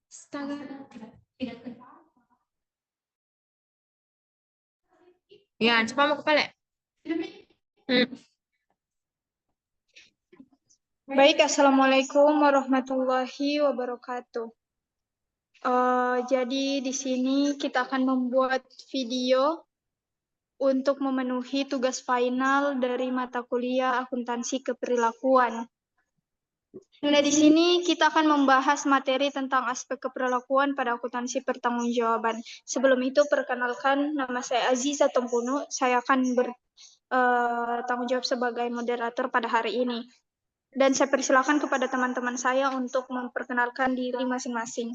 Astaga. Ya, coba mau kepala. Baik, Assalamualaikum warahmatullahi wabarakatuh. Jadi di sini kita akan membuat video untuk memenuhi tugas final dari mata kuliah akuntansi keperilakuan. Nah, di sini kita akan membahas materi tentang aspek keperilakuan pada akuntansi pertanggungjawaban. Sebelum itu, perkenalkan, nama saya Aziza Tempunu. Saya akan bertanggung jawab sebagai moderator pada hari ini. Dan saya persilakan kepada teman-teman saya untuk memperkenalkan diri masing-masing.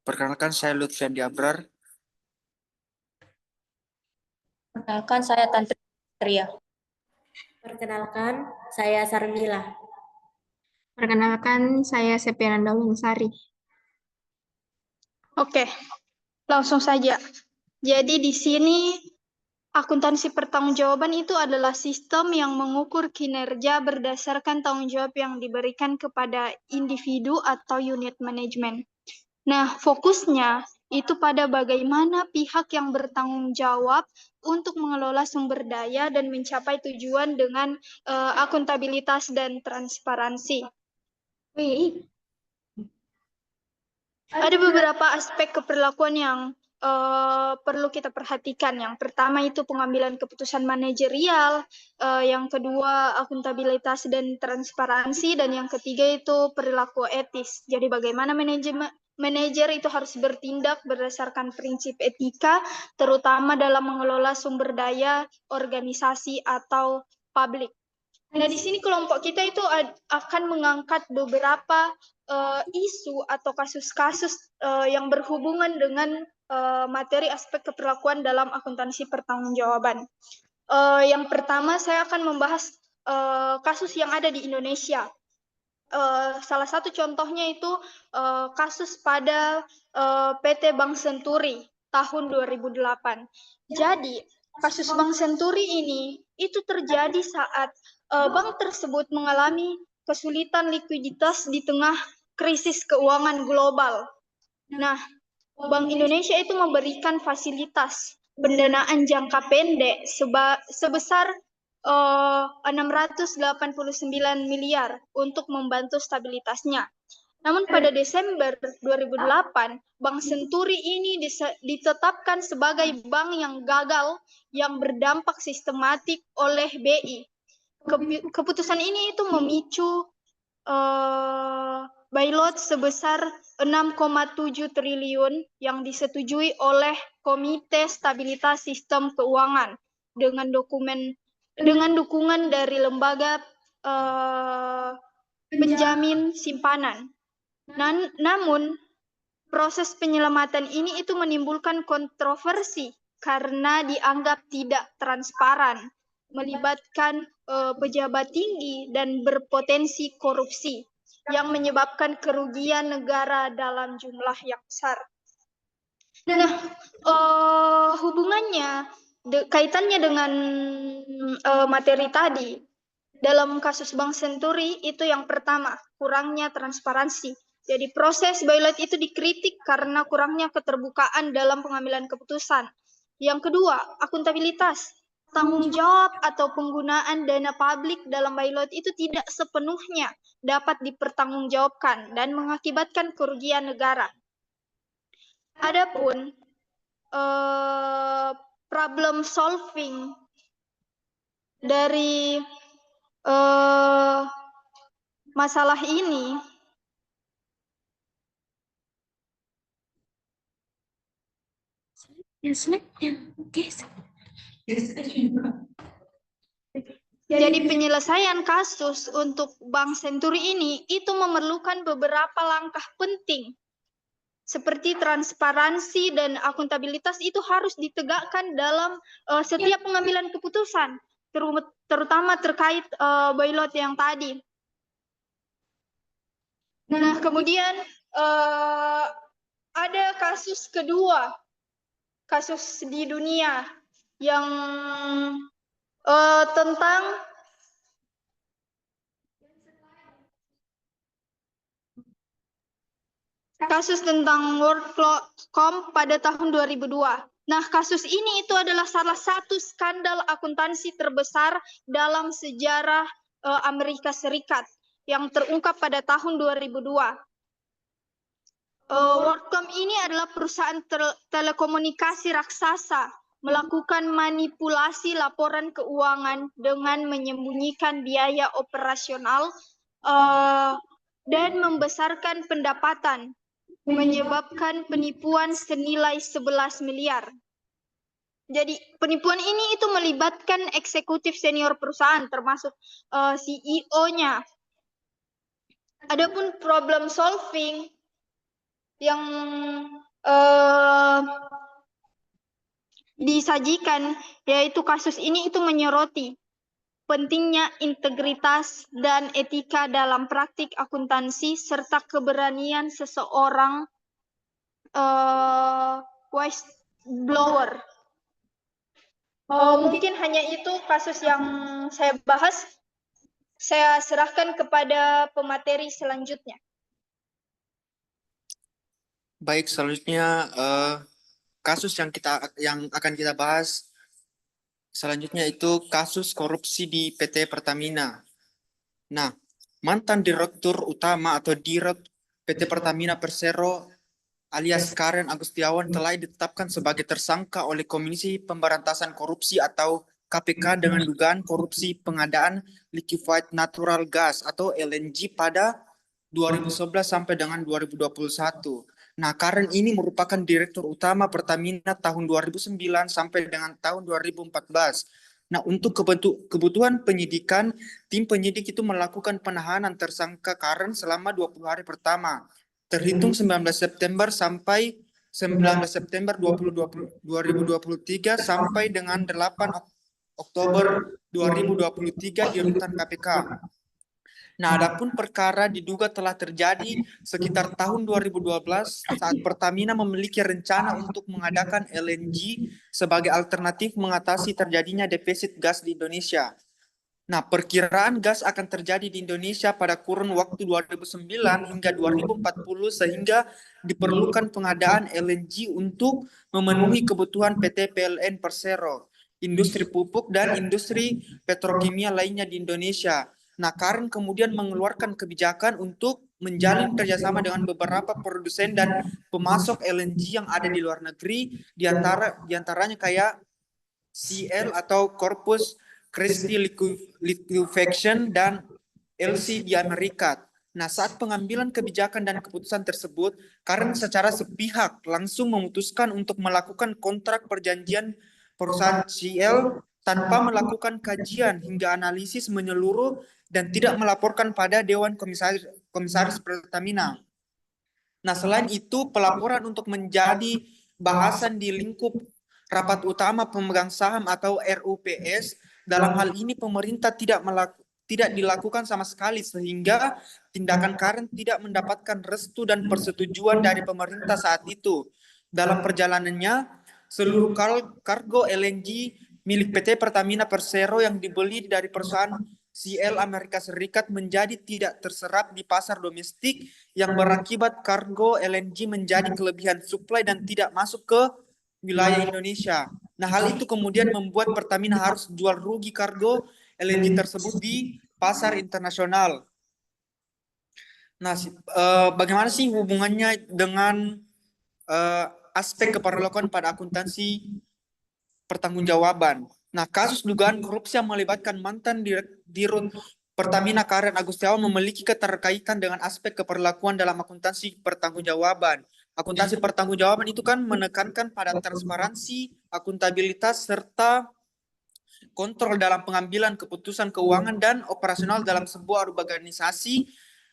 Perkenalkan, saya Lutfiandi Abrar. Perkenalkan, saya Tantri Tria. Perkenalkan, saya Sarmila. Perkenalkan, saya Septiananda Wingsari. Oke, langsung saja. Jadi di sini akuntansi pertanggungjawaban itu adalah sistem yang mengukur kinerja berdasarkan tanggung jawab yang diberikan kepada individu atau unit manajemen. Nah, fokusnya itu pada bagaimana pihak yang bertanggung jawab untuk mengelola sumber daya dan mencapai tujuan dengan akuntabilitas dan transparansi. Ada beberapa aspek keperilakuan yang perlu kita perhatikan. Yang pertama itu pengambilan keputusan manajerial, yang kedua akuntabilitas dan transparansi, dan yang ketiga itu perilaku etis. Jadi bagaimana manajer itu harus bertindak berdasarkan prinsip etika, terutama dalam mengelola sumber daya organisasi atau publik. Nah, di sini kelompok kita itu akan mengangkat beberapa isu atau kasus-kasus yang berhubungan dengan materi aspek keperilakuan dalam akuntansi pertanggungjawaban. Yang pertama, saya akan membahas kasus yang ada di Indonesia. Salah satu contohnya itu kasus pada PT Bank Senturi tahun 2008. Jadi, kasus Bank Senturi ini itu terjadi saat bank tersebut mengalami kesulitan likuiditas di tengah krisis keuangan global. Nah, Bank Indonesia itu memberikan fasilitas pendanaan jangka pendek sebesar 689 miliar untuk membantu stabilitasnya. Namun pada Desember 2008, Bank Senturi ini ditetapkan sebagai bank yang gagal yang berdampak sistematik oleh BI. Keputusan ini itu memicu bailout sebesar 6,7 triliun yang disetujui oleh Komite Stabilitas Sistem Keuangan dengan dukungan dari lembaga penjamin simpanan. Namun proses penyelamatan ini itu menimbulkan kontroversi karena dianggap tidak transparan, melibatkan pejabat tinggi dan berpotensi korupsi yang menyebabkan kerugian negara dalam jumlah yang besar. Nah, hubungannya, kaitannya dengan materi tadi, dalam kasus Bank Senturi itu yang pertama, kurangnya transparansi. Jadi proses bailout itu dikritik karena kurangnya keterbukaan dalam pengambilan keputusan. Yang kedua, akuntabilitas. Tanggung jawab atau penggunaan dana publik dalam bailout itu tidak sepenuhnya dapat dipertanggungjawabkan dan mengakibatkan kerugian negara. Adapun problem solving dari masalah ini jadi penyelesaian kasus untuk Bank Senturi ini itu memerlukan beberapa langkah penting seperti transparansi dan akuntabilitas itu harus ditegakkan dalam setiap pengambilan keputusan, terutama terkait bailout yang tadi. Nah, kemudian ada kasus kedua, kasus di dunia yang tentang kasus tentang WorldCom pada tahun 2002. Nah, kasus ini itu adalah salah satu skandal akuntansi terbesar dalam sejarah Amerika Serikat yang terungkap pada tahun 2002. WorldCom ini adalah perusahaan telekomunikasi raksasa melakukan manipulasi laporan keuangan dengan menyembunyikan biaya operasional dan membesarkan pendapatan, menyebabkan penipuan senilai 11 miliar. Jadi penipuan ini itu melibatkan eksekutif senior perusahaan termasuk CEO-nya. Adapun problem solving yang disajikan yaitu kasus ini itu menyoroti pentingnya integritas dan etika dalam praktik akuntansi serta keberanian seseorang whistleblower. Mungkin hanya itu kasus yang saya bahas. Saya serahkan kepada pemateri selanjutnya. Baik, selanjutnya kasus yang akan kita bahas selanjutnya itu kasus korupsi di PT Pertamina. Nah, mantan Direktur Utama atau Dirut PT Pertamina Persero alias Karen Agustiawan telah ditetapkan sebagai tersangka oleh Komisi Pemberantasan Korupsi atau KPK dengan dugaan korupsi pengadaan liquefied natural gas atau LNG pada 2011 sampai dengan 2021. Nah, Karen ini merupakan Direktur Utama Pertamina tahun 2009 sampai dengan tahun 2014. Nah, untuk kebutuhan penyidikan, tim penyidik itu melakukan penahanan tersangka Karen selama 20 hari pertama, terhitung 19 September sampai 19 September 2023 sampai dengan 8 Oktober 2023 di rutan KPK. Nah, adapun perkara diduga telah terjadi sekitar tahun 2012 saat Pertamina memiliki rencana untuk mengadakan LNG sebagai alternatif mengatasi terjadinya defisit gas di Indonesia. Nah, perkiraan gas akan terjadi di Indonesia pada kurun waktu 2009 hingga 2040 sehingga diperlukan pengadaan LNG untuk memenuhi kebutuhan PT PLN Persero, industri pupuk dan industri petrokimia lainnya di Indonesia. Nah, Karen kemudian mengeluarkan kebijakan untuk menjalin kerjasama dengan beberapa produsen dan pemasok LNG yang ada di luar negeri, diantaranya kayak CL atau Corpus Christi Liquefaction dan LC di Amerika. Nah, saat pengambilan kebijakan dan keputusan tersebut, Karen secara sepihak langsung memutuskan untuk melakukan kontrak perjanjian perusahaan CL tanpa melakukan kajian hingga analisis menyeluruh dan tidak melaporkan pada Dewan Komisaris Pertamina. Nah, selain itu, pelaporan untuk menjadi bahasan di lingkup Rapat Utama Pemegang Saham atau RUPS, dalam hal ini pemerintah tidak dilakukan sama sekali sehingga tindakan Karen tidak mendapatkan restu dan persetujuan dari pemerintah saat itu. Dalam perjalanannya, seluruh kargo LNG milik PT Pertamina Persero yang dibeli dari perusahaan CL Amerika Serikat menjadi tidak terserap di pasar domestik yang berakibat kargo LNG menjadi kelebihan suplai dan tidak masuk ke wilayah Indonesia. Nah, hal itu kemudian membuat Pertamina harus jual rugi kargo LNG tersebut di pasar internasional. Nah, bagaimana sih hubungannya dengan aspek keperluan pada akuntansi pertanggungjawaban? Nah, kasus dugaan korupsi yang melibatkan mantan Dirut Pertamina Karen Agustiawan memiliki keterkaitan dengan aspek keperlakuan dalam akuntansi pertanggungjawaban. Akuntansi pertanggungjawaban itu kan menekankan pada transparansi, akuntabilitas, serta kontrol dalam pengambilan keputusan keuangan dan operasional dalam sebuah organisasi,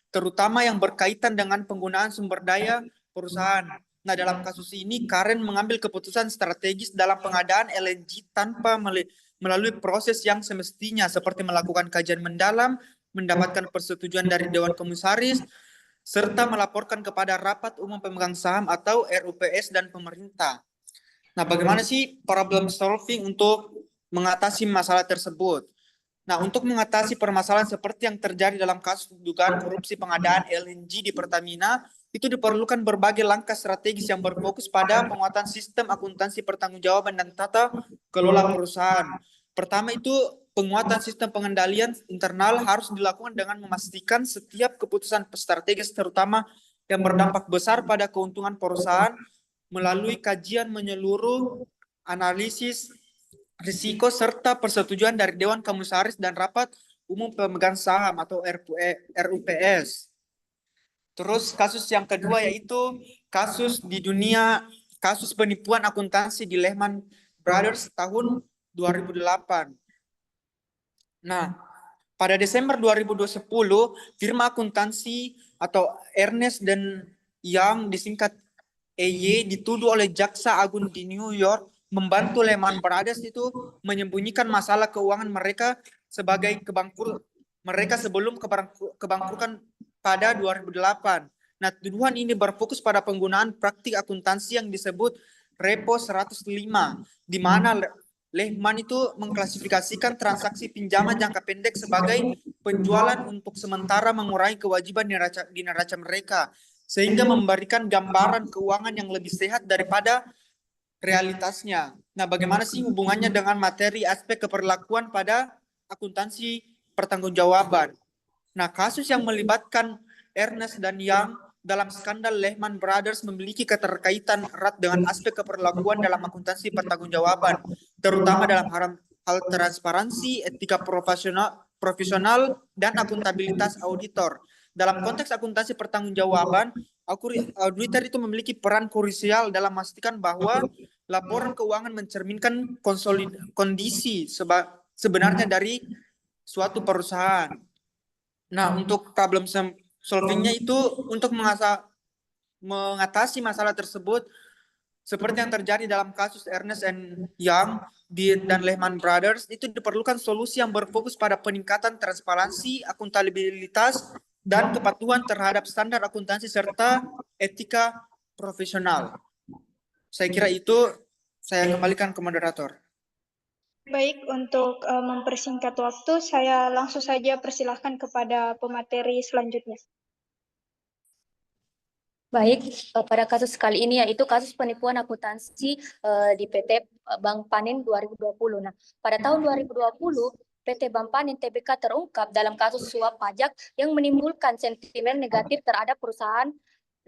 terutama yang berkaitan dengan penggunaan sumber daya perusahaan. Nah, dalam kasus ini, Karen mengambil keputusan strategis dalam pengadaan LNG tanpa melalui proses yang semestinya, seperti melakukan kajian mendalam, mendapatkan persetujuan dari Dewan Komisaris, serta melaporkan kepada Rapat Umum Pemegang Saham atau RUPS dan pemerintah. Nah, bagaimana sih problem solving untuk mengatasi masalah tersebut. Nah, untuk mengatasi permasalahan seperti yang terjadi dalam kasus dugaan korupsi pengadaan LNG di Pertamina, itu diperlukan berbagai langkah strategis yang berfokus pada penguatan sistem akuntansi pertanggungjawaban dan tata kelola perusahaan. Pertama itu penguatan sistem pengendalian internal harus dilakukan dengan memastikan setiap keputusan strategis terutama yang berdampak besar pada keuntungan perusahaan melalui kajian menyeluruh, analisis risiko serta persetujuan dari Dewan Komisaris dan Rapat Umum Pemegang Saham atau RUPS. Terus kasus yang kedua yaitu kasus penipuan akuntansi di Lehman Brothers tahun 2008. Nah, pada Desember 2010, firma akuntansi atau Ernst & Young disingkat EY dituduh oleh Jaksa Agung di New York membantu Lehman Brothers itu menyembunyikan masalah keuangan mereka sebelum kebangkrutan pada 2008. Nah, tuduhan ini berfokus pada penggunaan praktik akuntansi yang disebut Repo 105, di mana Lehman itu mengklasifikasikan transaksi pinjaman jangka pendek sebagai penjualan untuk sementara mengurangi kewajiban di neraca mereka, sehingga memberikan gambaran keuangan yang lebih sehat daripada realitasnya. Nah, bagaimana sih hubungannya dengan materi aspek keperlakuan pada akuntansi pertanggungjawaban? Nah, kasus yang melibatkan Ernst & Young dalam skandal Lehman Brothers memiliki keterkaitan erat dengan aspek keperlakuan dalam akuntansi pertanggungjawaban, terutama dalam hal transparansi, etika profesional, dan akuntabilitas auditor. Dalam konteks akuntansi pertanggungjawaban, auditor itu memiliki peran krusial dalam memastikan bahwa laporan keuangan mencerminkan kondisi sebenarnya dari suatu perusahaan. Nah, untuk problem solvingnya itu untuk mengatasi masalah tersebut seperti yang terjadi dalam kasus Ernst & Young dan Lehman Brothers, itu diperlukan solusi yang berfokus pada peningkatan transparansi, akuntabilitas, dan kepatuhan terhadap standar akuntansi serta etika profesional. Saya kira itu, saya kembalikan ke moderator. Baik, untuk mempersingkat waktu, saya langsung saja persilahkan kepada pemateri selanjutnya. Baik, pada kasus kali ini yaitu kasus penipuan akuntansi di PT Bank Panin 2020. Nah, pada tahun 2020, PT Bank Panin Tbk terungkap dalam kasus suap pajak yang menimbulkan sentimen negatif terhadap perusahaan.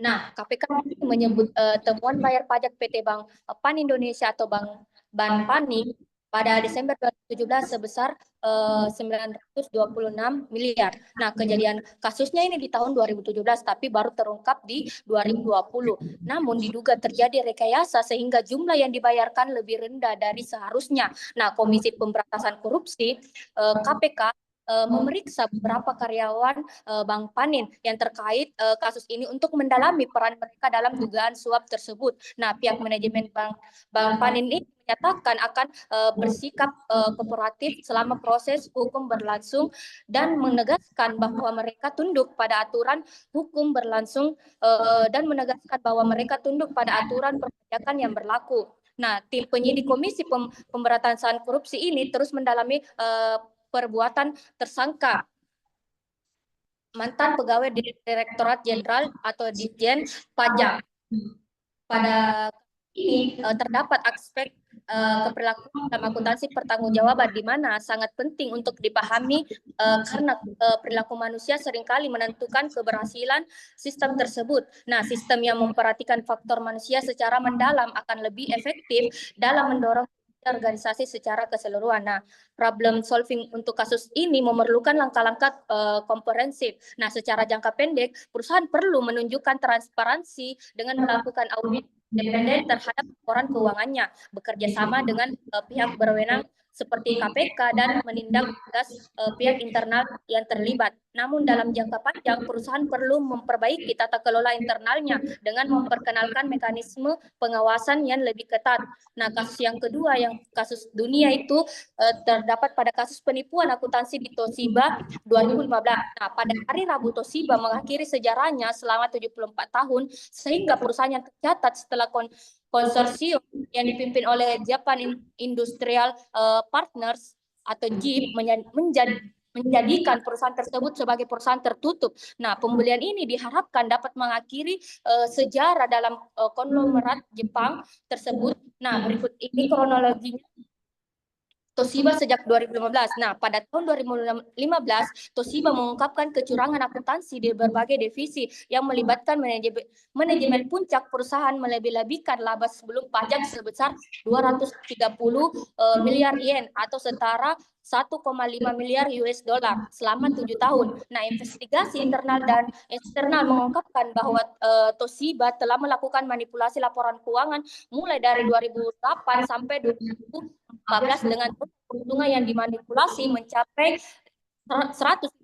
Nah, KPK menyebut temuan bayar pajak PT Bank Pan Indonesia atau Bank Panin pada Desember 2017 sebesar 926 miliar. Nah, kejadian kasusnya ini di tahun 2017, tapi baru terungkap di 2020. Namun diduga terjadi rekayasa sehingga jumlah yang dibayarkan lebih rendah dari seharusnya. Nah, Komisi Pemberantasan Korupsi KPK memeriksa beberapa karyawan Bank Panin yang terkait kasus ini untuk mendalami peran mereka dalam dugaan suap tersebut. Nah, pihak manajemen Bank Panin ini menyatakan akan bersikap kooperatif selama proses hukum berlangsung dan menegaskan bahwa mereka tunduk pada aturan hukum berlangsung dan menegaskan bahwa mereka tunduk pada aturan perpajakan yang berlaku. Nah, tim penyidik Komisi Pemberantasan Korupsi ini terus mendalami perbuatan tersangka mantan pegawai Direktorat Jenderal atau Ditjen Pajak. Pada ini terdapat aspek keperlakuan dalam akuntansi pertanggungjawaban di mana sangat penting untuk dipahami karena perilaku manusia seringkali menentukan keberhasilan sistem tersebut. Nah, sistem yang memperhatikan faktor manusia secara mendalam akan lebih efektif dalam mendorong organisasi secara keseluruhan. Nah, problem solving untuk kasus ini memerlukan langkah-langkah komprehensif. Nah, secara jangka pendek, perusahaan perlu menunjukkan transparansi dengan melakukan audit independen terhadap laporan keuangannya, bekerja sama dengan pihak berwenang seperti KPK dan menindak tegas pihak internal yang terlibat. Namun dalam jangka panjang, perusahaan perlu memperbaiki tata kelola internalnya dengan memperkenalkan mekanisme pengawasan yang lebih ketat. Nah, kasus yang kedua, yang kasus dunia itu terdapat pada kasus penipuan akuntansi di Toshiba 2015. Nah, pada hari Rabu Toshiba mengakhiri sejarahnya selama 74 tahun, sehingga perusahaan yang tercatat setelah konsorsium yang dipimpin oleh Japan Industrial Partners atau JIP menjadikan perusahaan tersebut sebagai perusahaan tertutup. Nah, pembelian ini diharapkan dapat mengakhiri sejarah dalam konglomerat Jepang tersebut. Nah, berikut ini kronologinya Toshiba sejak 2015. Nah, pada tahun 2015, Toshiba mengungkapkan kecurangan akuntansi di berbagai divisi yang melibatkan manajemen puncak perusahaan melebih-lebihkan laba sebelum pajak sebesar 230 miliar yen atau setara 1,5 miliar US dollar selama 7 tahun. Nah, investigasi internal dan eksternal mengungkapkan bahwa Toshiba telah melakukan manipulasi laporan keuangan mulai dari 2008 sampai 2014 dengan keuntungan yang dimanipulasi mencapai 151,8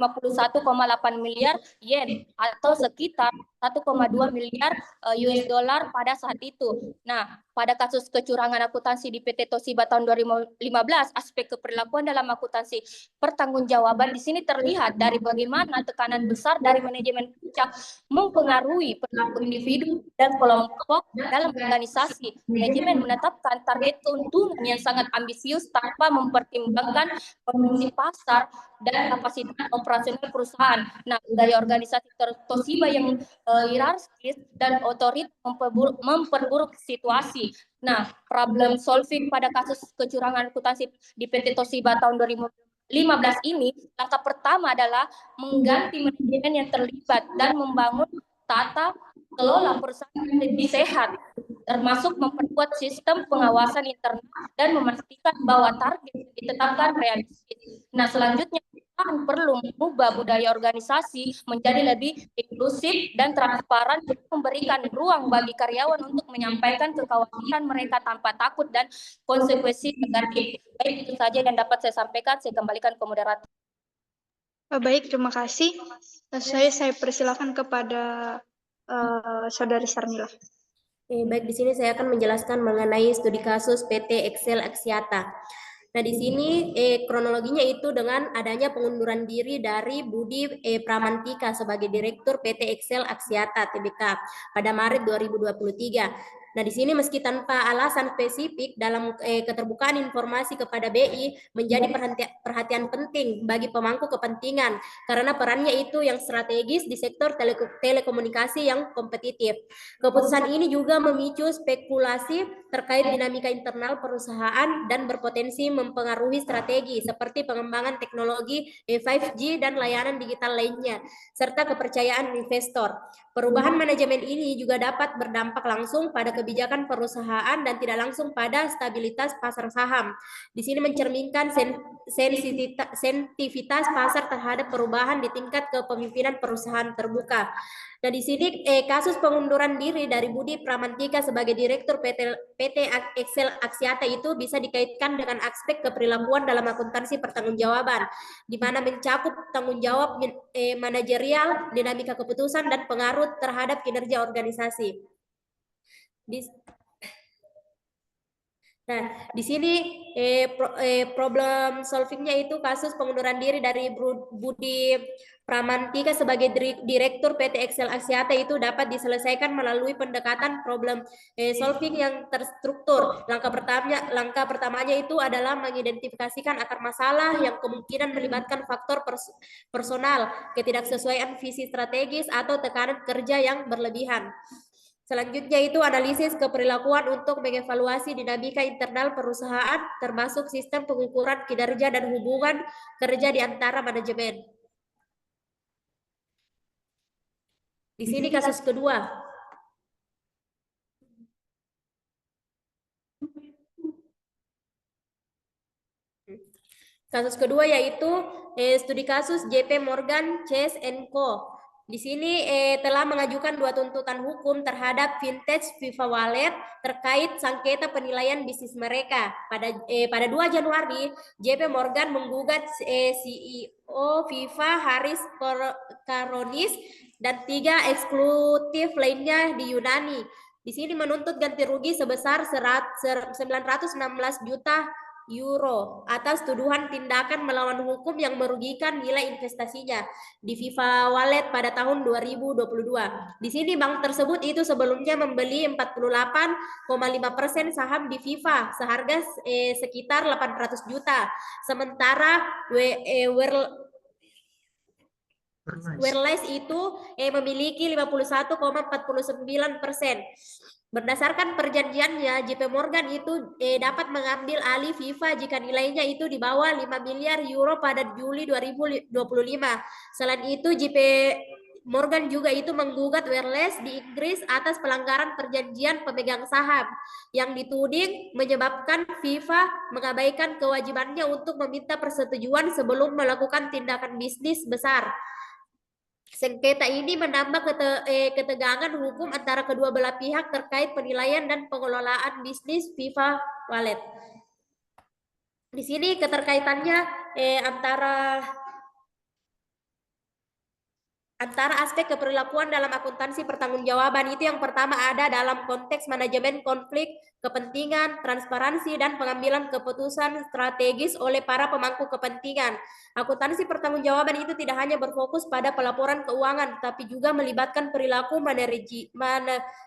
miliar yen atau sekitar 1,2 miliar US dollar pada saat itu. Nah, pada kasus kecurangan akuntansi di PT Toshiba tahun 2015, aspek keperlakuan dalam akuntansi pertanggungjawaban di sini terlihat dari bagaimana tekanan besar dari manajemen puncak mempengaruhi perilaku individu dan kelompok dalam organisasi. Manajemen menetapkan target keuntungan yang sangat ambisius tanpa mempertimbangkan kondisi pasar dan kapasitas operasional perusahaan. Nah, budaya organisasi Toshiba yang hierarkis dan otoriter memperburuk situasi. Nah, problem solving pada kasus kecurangan akuntansi di PT Toshiba tahun 2015 ini, langkah pertama adalah mengganti manajemen yang terlibat dan membangun tata kelola perusahaan yang lebih sehat, termasuk memperkuat sistem pengawasan internal dan memastikan bahwa target yang ditetapkan realistis. Nah, selanjutnya perlu mengubah budaya organisasi menjadi lebih inklusif dan transparan, memberikan ruang bagi karyawan untuk menyampaikan kekhawatiran mereka tanpa takut dan konsekuensi negatif. Baik, itu saja yang dapat saya sampaikan. Saya kembalikan ke moderator. Baik, terima kasih. Saya persilakan kepada Saudari Sarmila. Baik, di sini saya akan menjelaskan mengenai studi kasus PT Excel Axiata. Nah, di sini kronologinya itu dengan adanya pengunduran diri dari Budi Pramantika sebagai Direktur PT Excel Axiata Tbk pada Maret 2023. Nah, di sini meski tanpa alasan spesifik dalam keterbukaan informasi kepada BI menjadi perhatian penting bagi pemangku kepentingan karena perannya itu yang strategis di sektor telekomunikasi yang kompetitif. Keputusan ini juga memicu spekulasi terkait dinamika internal perusahaan dan berpotensi mempengaruhi strategi seperti pengembangan teknologi 5G dan layanan digital lainnya, serta kepercayaan investor. Perubahan manajemen ini juga dapat berdampak langsung pada kebijakan perusahaan dan tidak langsung pada stabilitas pasar saham. Di sini mencerminkan sensitivitas pasar terhadap perubahan di tingkat kepemimpinan perusahaan terbuka. Nah, di sini kasus pengunduran diri dari Budi Pramantika sebagai Direktur PT Excel Axiata itu bisa dikaitkan dengan aspek keperilakuan dalam akuntansi pertanggungjawaban, di mana mencakup tanggung jawab manajerial, dinamika keputusan, dan pengaruh terhadap kinerja organisasi. Nah, di sini problem solvingnya itu kasus pengunduran diri dari Budi Pramantika sebagai Direktur PT Excel Axiata itu dapat diselesaikan melalui pendekatan problem solving yang terstruktur. Langkah pertamanya itu adalah mengidentifikasikan akar masalah yang kemungkinan melibatkan faktor personal, ketidaksesuaian visi strategis, atau tekanan kerja yang berlebihan. Selanjutnya itu analisis keperilakuan untuk mengevaluasi dinamika internal perusahaan, termasuk sistem pengukuran kinerja dan hubungan kerja di antara manajemen. Di sini kasus kedua. Kasus kedua yaitu studi kasus JP Morgan Chase & Co. Di sini telah mengajukan 2 tuntutan hukum terhadap Vintage FIFA Wallet terkait sengketa penilaian bisnis mereka. Pada 2 Januari, JP Morgan menggugat CEO FIFA Haris Karonis dan 3 eksekutif lainnya di Yunani. Di sini menuntut ganti rugi sebesar 916 juta euro atas tuduhan tindakan melawan hukum yang merugikan nilai investasinya di FIFA Wallet pada tahun 2022. Di sini bank tersebut itu sebelumnya membeli 48,5% saham di FIFA seharga sekitar 800 juta. Sementara Wherless itu memiliki 51,49%. Berdasarkan perjanjiannya, JP Morgan itu dapat mengambil alih FIFA jika nilainya itu di bawah 5 miliar euro pada Juli 2025. Selain itu, JP Morgan juga itu menggugat Wherless di Inggris atas pelanggaran perjanjian pemegang saham yang dituding menyebabkan FIFA mengabaikan kewajibannya untuk meminta persetujuan sebelum melakukan tindakan bisnis besar. Sengketa ini menambah ketegangan hukum antara kedua belah pihak terkait penilaian dan pengelolaan bisnis FIFA Wallet. Di sini keterkaitannya antara aspek keperlakuan dalam akuntansi pertanggungjawaban itu yang pertama ada dalam konteks manajemen konflik kepentingan, transparansi, dan pengambilan keputusan strategis oleh para pemangku kepentingan. Akuntansi pertanggungjawaban itu tidak hanya berfokus pada pelaporan keuangan, tapi juga melibatkan perilaku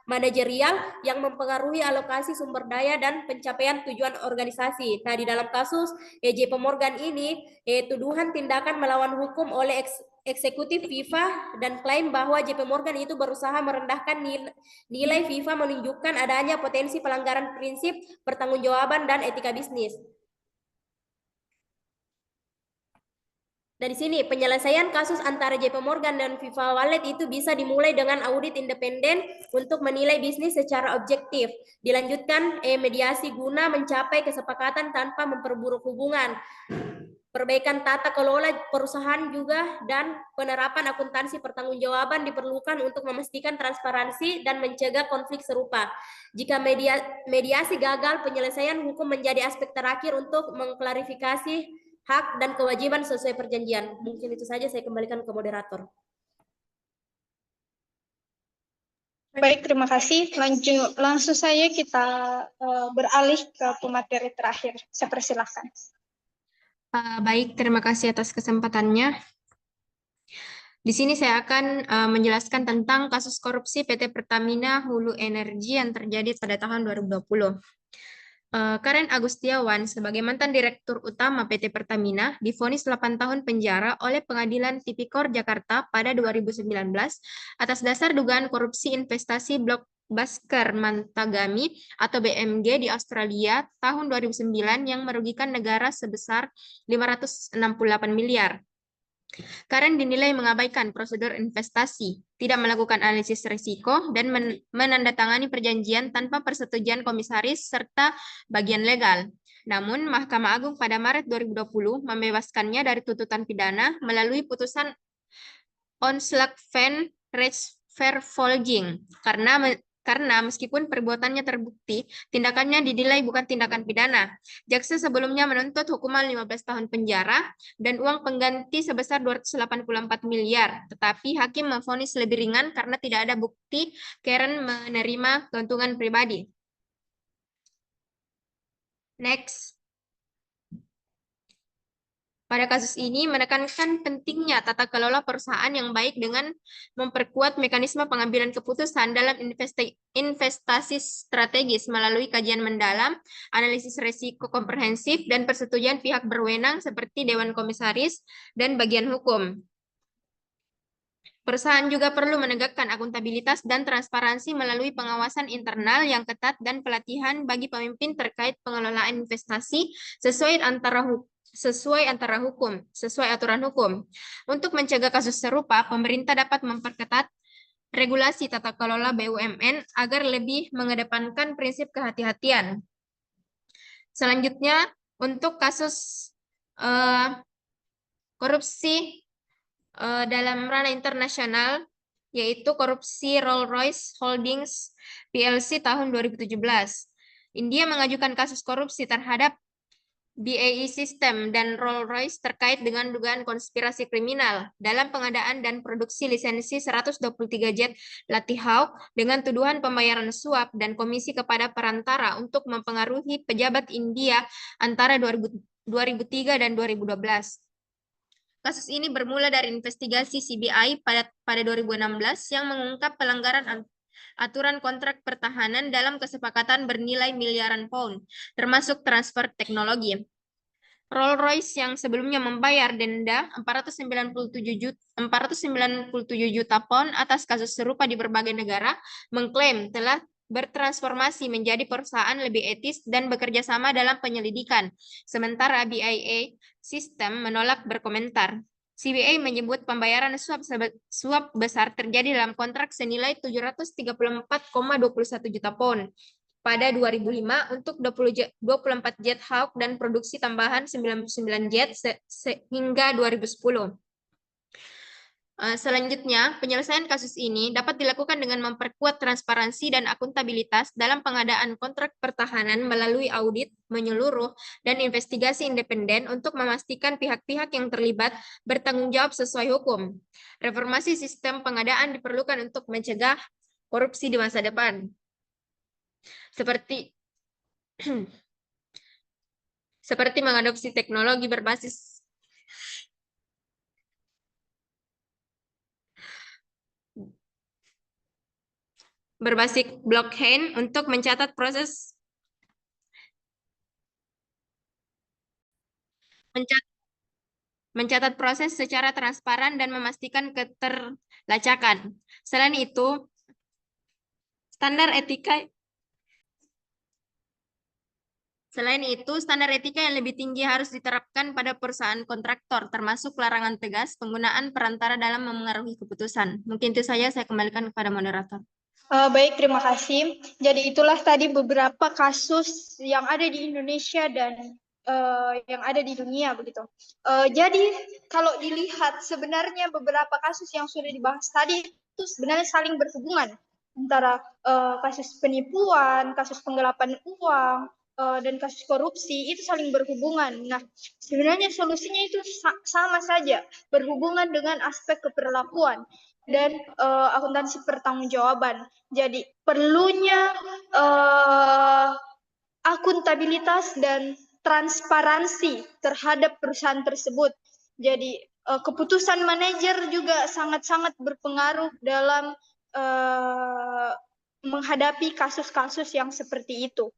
manajerial yang mempengaruhi alokasi sumber daya dan pencapaian tujuan organisasi. Nah, di dalam kasus JP Morgan ini, tuduhan tindakan melawan hukum oleh eksekutif FIFA dan klaim bahwa JP Morgan itu berusaha merendahkan nilai FIFA menunjukkan adanya potensi pelanggaran prinsip pertanggungjawaban dan etika bisnis. Dari sini, penyelesaian kasus antara JP Morgan dan FIFA Wallet itu bisa dimulai dengan audit independen untuk menilai bisnis secara objektif. Dilanjutkan mediasi guna mencapai kesepakatan tanpa memperburuk hubungan. Perbaikan tata kelola perusahaan juga dan penerapan akuntansi pertanggungjawaban diperlukan untuk memastikan transparansi dan mencegah konflik serupa. Jika mediasi gagal, penyelesaian hukum menjadi aspek terakhir untuk mengklarifikasi hak dan kewajiban sesuai perjanjian. Mungkin itu saja, saya kembalikan ke moderator. Baik, terima kasih. Langsung saja kita beralih ke pemateri terakhir. Saya persilahkan. Baik, terima kasih atas kesempatannya. Di sini saya akan menjelaskan tentang kasus korupsi PT Pertamina Hulu Energi yang terjadi pada tahun 2020. Karen Agustiawan sebagai mantan Direktur Utama PT Pertamina divonis 8 tahun penjara oleh Pengadilan Tipikor Jakarta pada 2019 atas dasar dugaan korupsi investasi blok Basker Mantagami atau BMG di Australia tahun 2009 yang merugikan negara sebesar 568 miliar. Karen dinilai mengabaikan prosedur investasi, tidak melakukan analisis risiko, dan menandatangani perjanjian tanpa persetujuan komisaris serta bagian legal. Namun, Mahkamah Agung pada Maret 2020 membebaskannya dari tuntutan pidana melalui putusan Onslag van Rechtvervolging karena meskipun perbuatannya terbukti, tindakannya dinilai bukan tindakan pidana. Jaksa sebelumnya menuntut hukuman 15 tahun penjara dan uang pengganti sebesar 284 miliar, tetapi hakim memvonis lebih ringan karena tidak ada bukti Karen menerima keuntungan pribadi. Next. Pada kasus ini menekankan pentingnya tata kelola perusahaan yang baik dengan memperkuat mekanisme pengambilan keputusan dalam investasi strategis melalui kajian mendalam, analisis risiko komprehensif, dan persetujuan pihak berwenang seperti Dewan Komisaris dan bagian hukum. Perusahaan juga perlu menegakkan akuntabilitas dan transparansi melalui pengawasan internal yang ketat dan pelatihan bagi pemimpin terkait pengelolaan investasi sesuai aturan hukum. Untuk mencegah kasus serupa, pemerintah dapat memperketat regulasi tata kelola BUMN agar lebih mengedepankan prinsip kehati-hatian. Selanjutnya, untuk kasus korupsi dalam ranah internasional, yaitu korupsi Rolls-Royce Holdings PLC tahun 2017. India mengajukan kasus korupsi terhadap BAE System dan Rolls-Royce terkait dengan dugaan konspirasi kriminal dalam pengadaan dan produksi lisensi 123 jet Latih Hawk dengan tuduhan pembayaran suap dan komisi kepada perantara untuk mempengaruhi pejabat India antara 2003 dan 2012. Kasus ini bermula dari investigasi CBI pada 2016 yang mengungkap pelanggaran aturan kontrak pertahanan dalam kesepakatan bernilai miliaran pound, termasuk transfer teknologi. Rolls-Royce yang sebelumnya membayar denda 497 juta pound atas kasus serupa di berbagai negara, mengklaim telah bertransformasi menjadi perusahaan lebih etis dan bekerja sama dalam penyelidikan. Sementara BAE System menolak berkomentar. CBA menyebut pembayaran suap besar terjadi dalam kontrak senilai 734,21 juta pound pada 2005 untuk 24 jet Hawk dan produksi tambahan 99 jet hingga 2010. Selanjutnya, penyelesaian kasus ini dapat dilakukan dengan memperkuat transparansi dan akuntabilitas dalam pengadaan kontrak pertahanan melalui audit menyeluruh dan investigasi independen untuk memastikan pihak-pihak yang terlibat bertanggung jawab sesuai hukum. Reformasi sistem pengadaan diperlukan untuk mencegah korupsi di masa depan. Seperti mengadopsi teknologi berbasis blockchain untuk mencatat proses secara transparan dan memastikan keterlacakan. Selain itu, standar etika yang lebih tinggi harus diterapkan pada perusahaan kontraktor, termasuk larangan tegas penggunaan perantara dalam memengaruhi keputusan. Mungkin itu saja, saya kembalikan kepada moderator. Baik, terima kasih. Jadi itulah tadi beberapa kasus yang ada di Indonesia dan yang ada di dunia begitu. Jadi kalau dilihat sebenarnya beberapa kasus yang sudah dibahas tadi itu sebenarnya saling berhubungan antara kasus penipuan, kasus penggelapan uang, dan kasus korupsi itu saling berhubungan. Nah, sebenarnya solusinya itu sama saja, berhubungan dengan aspek keperlakuan dan akuntansi pertanggungjawaban. Jadi perlunya akuntabilitas dan transparansi terhadap perusahaan tersebut. Jadi keputusan manajer juga sangat-sangat berpengaruh dalam menghadapi kasus-kasus yang seperti itu.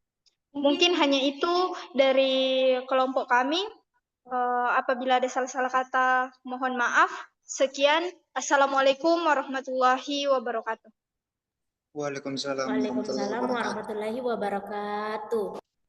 Mungkin hanya itu dari kelompok kami. Apabila ada salah-salah kata, mohon maaf. Sekian. Assalamualaikum warahmatullahi wabarakatuh. Waalaikumsalam Waalaikumsalam warahmatullahi wabarakatuh.